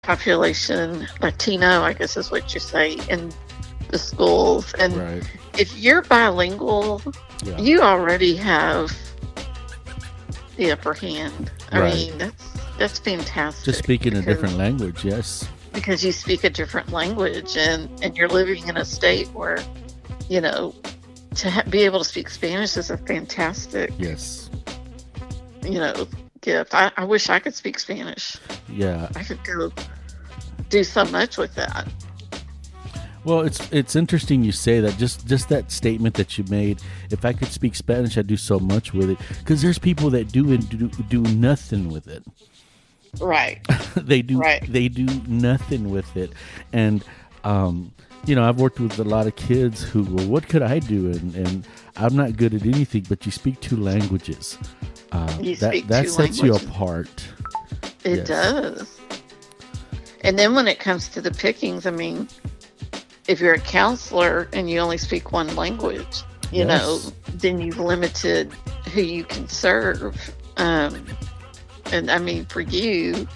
population, Latino, I guess is what you say, in the schools. And Right. if you're bilingual, Yeah. you already have the upper hand. I Right. mean, that's fantastic. Just speaking a because different language. Yes. because you speak a different language, and you're living in a state where, you know, be able to speak Spanish is a fantastic, Yes. gift. I wish I could speak Spanish. Yeah. I could go do so much with that. Well, it's interesting you say that. Just that statement that you made. If I could speak Spanish, I'd do so much with it. Because there's people that do nothing with it. Right. They do Right. they do nothing with it. And I've worked with a lot of kids who, well, what could I do? And I'm not good at anything, but you speak two languages. You that speak that two sets you languages. apart. It Yes. does. And then when it comes to the pickings, I mean, if you're a counselor and you only speak one language, Yes. then you've limited who you can serve. And I mean, for you,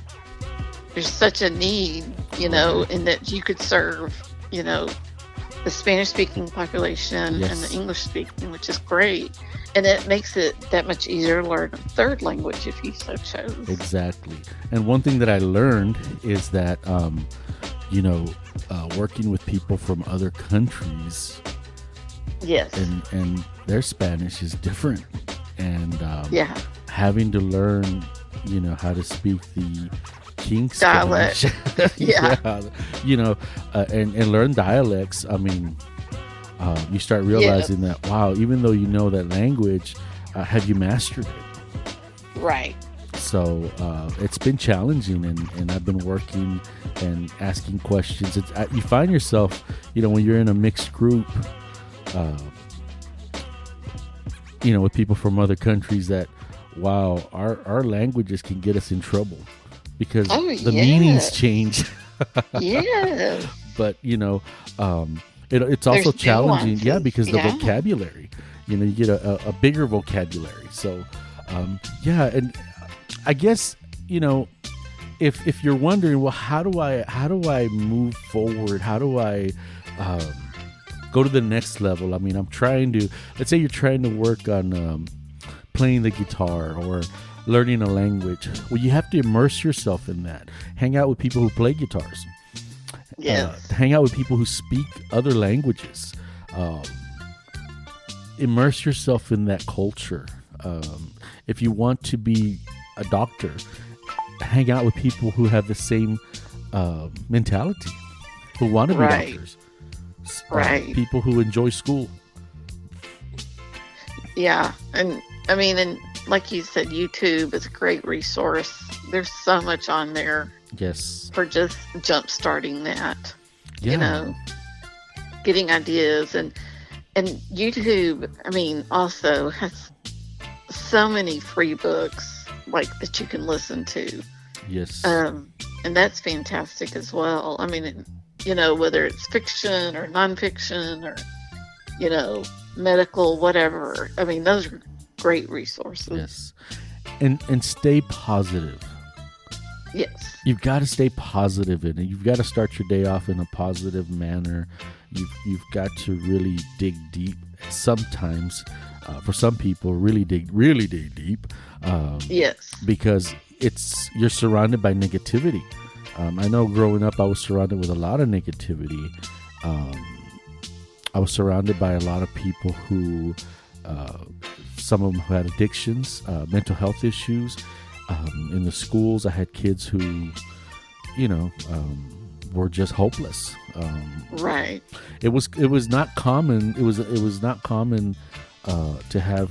there's such a need, Right. in that you could serve, the Spanish speaking population and Yes. the English speaking, which is great. And it makes it that much easier to learn a third language if you so chose. Exactly. And one thing that I learned is that, working with people from other countries Yes. and their Spanish is different. And Yeah. having to learn, how to speak the King Dialect. Spanish. Yeah. And learn dialects. I mean, you start realizing that, wow, even though you know that language, have you mastered it? Right. So it's been challenging, and I've been working and asking questions. You find yourself, when you're in a mixed group, with people from other countries, that, wow, our languages can get us in trouble because Oh, the meanings yes. change. Yes. But it's also There's challenging, nuances. because the Yeah. vocabulary, you get a bigger vocabulary. So and I guess if you're wondering, well, how do I move forward, how do I go to the next level? I mean, let's say you're trying to work on playing the guitar or learning a language. Well, you have to immerse yourself in that. Hang out with people who play guitars. Yes. Hang out with people who speak other languages. Immerse yourself in that culture. If you want to be a doctor, hang out with people who have the same mentality, who want to be Right. doctors. Right. People who enjoy school. Yeah. And I mean, and like you said, YouTube is a great resource. There's so much on there Yes. for just jump starting that, Yeah. getting ideas. And YouTube, I mean, also has so many free books like that you can listen to. Yes. And that's fantastic as well. I mean, whether it's fiction or nonfiction or, medical, whatever. I mean, those are great resources. Yes. And stay positive. Yes. You've got to stay positive in it. You've got to start your day off in a positive manner. You've got to really dig deep. Sometimes, for some people, really dig deep. Yes. Because you're surrounded by negativity. I know growing up, I was surrounded with a lot of negativity. I was surrounded by a lot of people who, some of them who had addictions, mental health issues. In the schools, I had kids who, were just hopeless. Right. It was not common. It was not common to have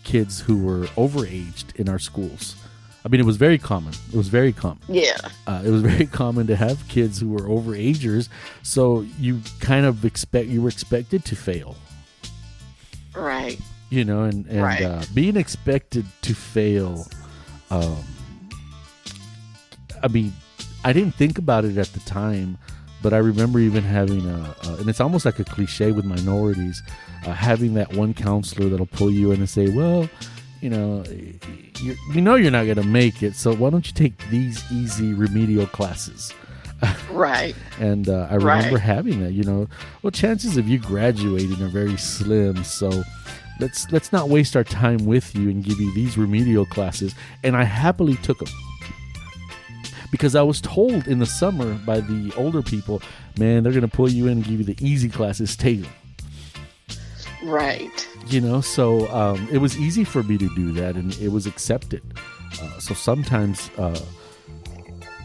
kids who were overaged in our schools. I mean, it was very common. It was very common. Yeah. It was very common to have kids who were overagers. So you kind of were expected to fail. Right. And Right. Being expected to fail. I mean, I didn't think about it at the time, but I remember even having and it's almost like a cliche with minorities, having that one counselor that'll pull you in and say, well, you're not going to make it. So why don't you take these easy remedial classes? Right. And I remember having that, well, chances of you graduating are very slim. So let's not waste our time with you and give you these remedial classes. And I happily took them because I was told in the summer by the older people, man, they're going to pull you in and give you the easy classes. Take them. Right. So it was easy for me to do that, and it was accepted. So sometimes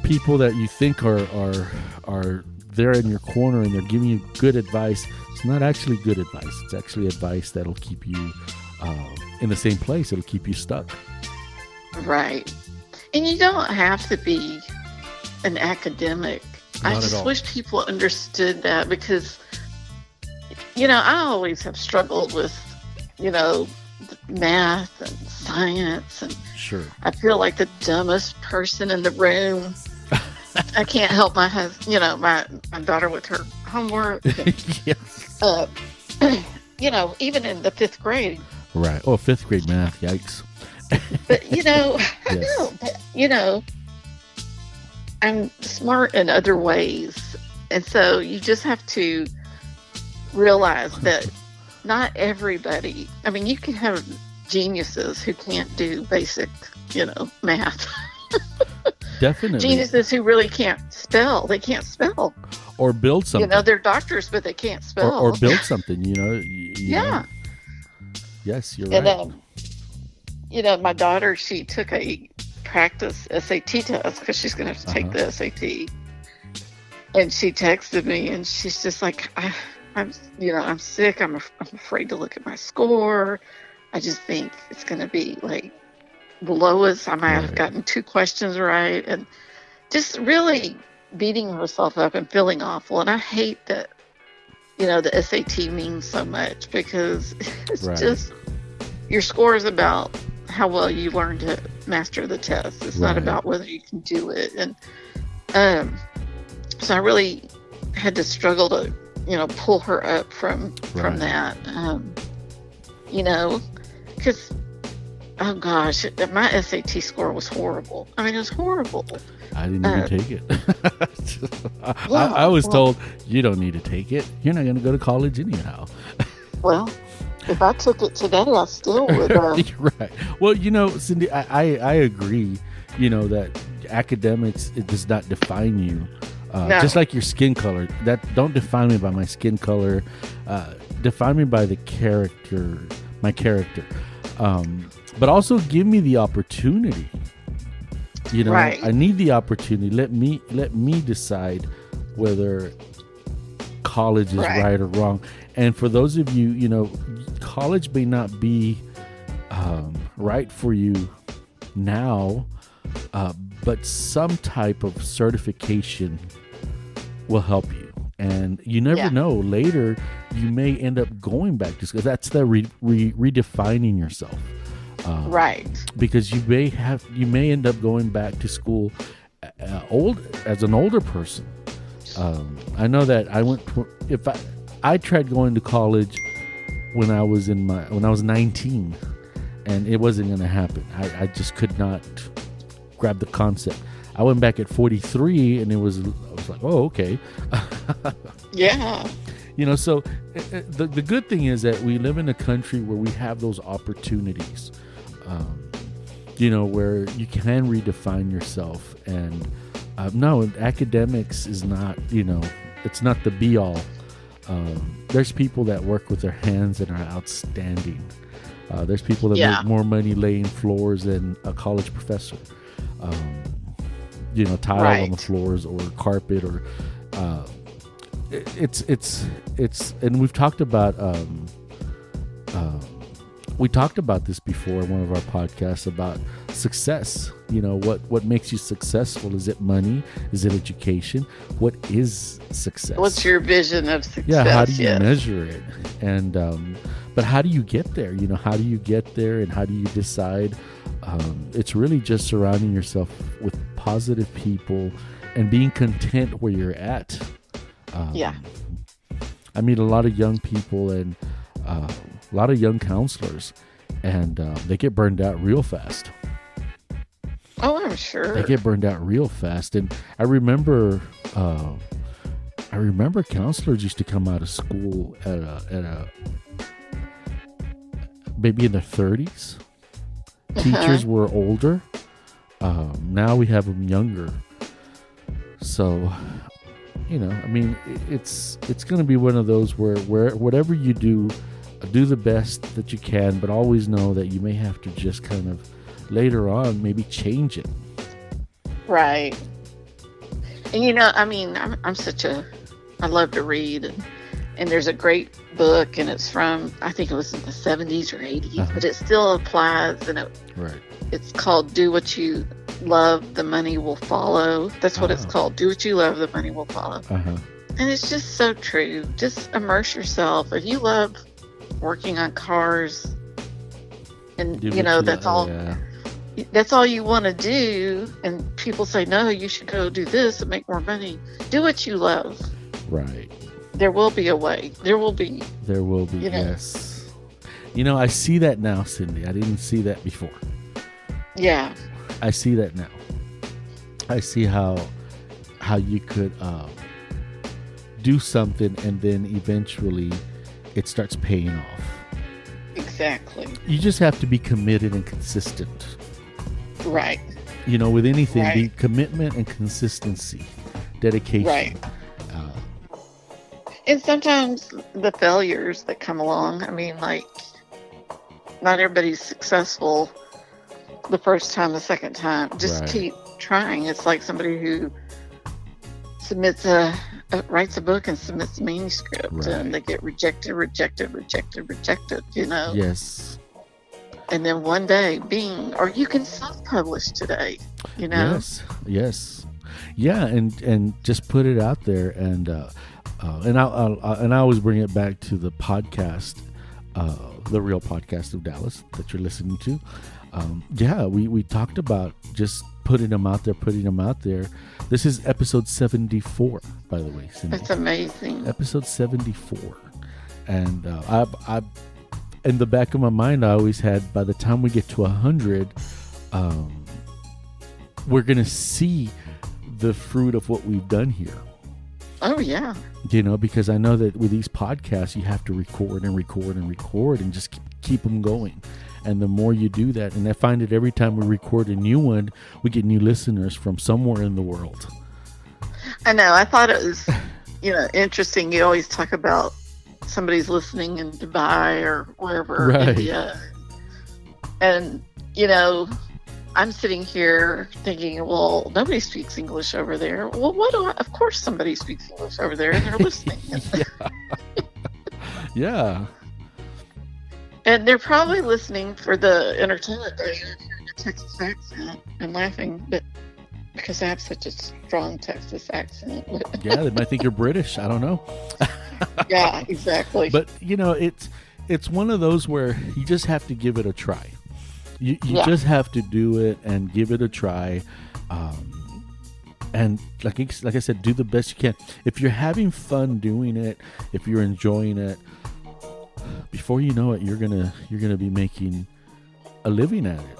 people that you think are there in your corner and they're giving you good advice, it's not actually good advice. It's actually advice that'll keep you in the same place. It'll keep you stuck. Right. And you don't have to be an academic. I just wish people understood that, because I always have struggled with math and science, and sure, I feel like the dumbest person in the room. I can't help my husband, my daughter with her homework. And, yes. Even in the 5th grade. Right. Oh, 5th grade math. Yikes. But yes. I know, but I'm smart in other ways, and so you just have to realize that not everybody. I mean, you can have geniuses who can't do basic, math. Definitely. Geniuses who really can't spell. They can't spell. Or build something. They're doctors, but they can't spell. Or build something, Yeah. Yes, you're right. And, my daughter, she took a practice SAT test because she's going to have to take the SAT. And she texted me, and she's just like, I'm sick. I'm afraid to look at my score. I just think it's going to be like the lowest. I might have gotten 2 questions right, and just really beating herself up and feeling awful. And I hate that, the SAT means so much, because it's just your score is about how well you learn to master the test. It's not about whether you can do it. And so I really had to struggle to pull her up from that, because, oh gosh, my SAT score was horrible. I mean, it was horrible. I didn't even take it. I was told, you don't need to take it. You're not going to go to college anyhow. Well, if I took it today, I still would. You're right. Well, Cindy, I agree, that academics, it does not define you. No. Just like your skin color, that don't define me by my skin color. Define me by my character. But also give me the opportunity. I need the opportunity. Let me decide whether college is right or wrong. And for those of you, college may not be right for you now, but some type of certification will help you. And you never know, later you may end up going back to school. That's the redefining yourself. Right. Because you may end up going back to school as an older person. I know that I tried going to college when I was 19, and it wasn't going to happen. I just could not grab the concept. I went back at 43, and I was like, oh, okay. Yeah. So the good thing is that we live in a country where we have those opportunities, where you can redefine yourself. And no, academics is not, it's not the be all. There's people that work with their hands and are outstanding. There's people that make more money laying floors than a college professor. Tile on the floors or carpet, or it's and we've talked about this before in one of our podcasts about success. What makes you successful? Is it money? Is it education? What is success? What's your vision of success? Yeah, how do you measure it? And but how do you get there? How do you get there, and how do you decide? It's really just surrounding yourself with positive people and being content where you're at. I meet a lot of young people and a lot of young counselors, and they get burned out real fast. Oh, I'm sure. They get burned out real fast. And I remember counselors used to come out of school at a maybe in their 30s. Teachers were older. Now we have them younger. So, I mean, it's going to be one of those where whatever you do the best that you can, but always know that you may have to just kind of later on maybe change it. Right. And I mean, I love to read, and there's a great book, and it's from, I think it was in the 70s or 80s, but it still applies, and it's called Do What You Love, The Money Will Follow. That's what it's called. Do what you love, the money will follow. And it's just so true. Just immerse yourself. If you love working on cars, and that's all. Yeah. That's all you want to do, and people say, no, you should go do this and make more money. Do what you love. Right. There will be a way. There will be, yes. I see that now, Cindy. I didn't see that before. Yeah. I see that now. I see how you could do something, and then eventually it starts paying off. Exactly. You just have to be committed and consistent. Right. With anything, the commitment and consistency, dedication. Right. And sometimes the failures that come along, I mean, like, not everybody's successful the first time, the second time. Just keep trying. It's like somebody who writes a book and submits a manuscript, and they get rejected. Yes. And then one day, or you can self-publish today. Yes. Yeah, and just put it out there, and I always bring it back to the podcast, the Real Podcast of Dallas that you're listening to. We talked about just putting them out there. This is episode 74, by the way, Cindy. That's amazing. Episode 74. And I in the back of my mind, I always had, by the time we get to 100, we're going to see the fruit of what we've done here. Oh, yeah. Because I know that with these podcasts, you have to record and just keep them going. And the more you do that, and I find that every time we record a new one, we get new listeners from somewhere in the world. I know. I thought it was, interesting. You always talk about somebody's listening in Dubai or wherever, India. And, I'm sitting here thinking, well, nobody speaks English over there. Well, of course somebody speaks English over there, and they're listening. Yeah. And they're probably listening for the entertainment. They're hearing a Texas accent and laughing, but because I have such a strong Texas accent. Yeah, they might think you're British. I don't know. Yeah, exactly. But, it's one of those where you just have to give it a try. You just have to do it and give it a try. And like I said, do the best you can. If you're having fun doing it, if you're enjoying it, before you know it, you're gonna be making a living at it.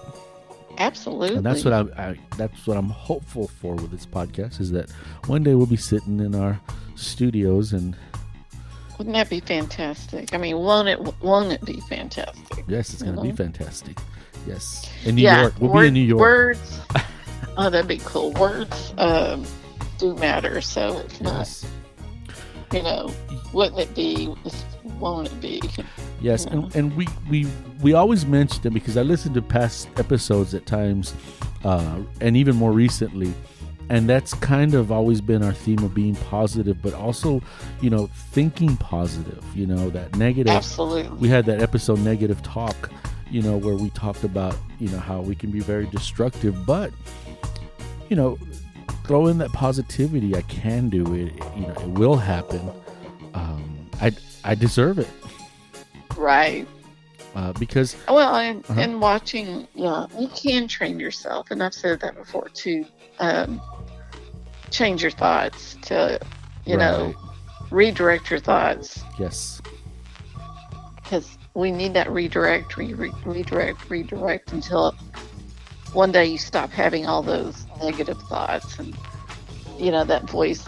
Absolutely. And that's what I'm hopeful for with this podcast, is that one day we'll be sitting in our studios, and wouldn't that be fantastic? I mean, won't it be fantastic? Yes, it's going to be fantastic. Yes. In New York. We'll be in New York. Words. Oh, that'd be cool. Words do matter. So it's not, wouldn't it be? Won't it be? Yes. And we always mention it because I listen to past episodes at times, and even more recently. And that's kind of always been our theme of being positive, but also, thinking positive, that negative. Absolutely. We had that episode, Negative Talk, where we talked about, how we can be very destructive, but, throw in that positivity. I can do it. It will happen. I deserve it. Right. Because. Well, and watching, you can train yourself. And I've said that before too. Change your thoughts to, redirect your thoughts. Yes. Because we need that redirect until one day you stop having all those negative thoughts and, that voice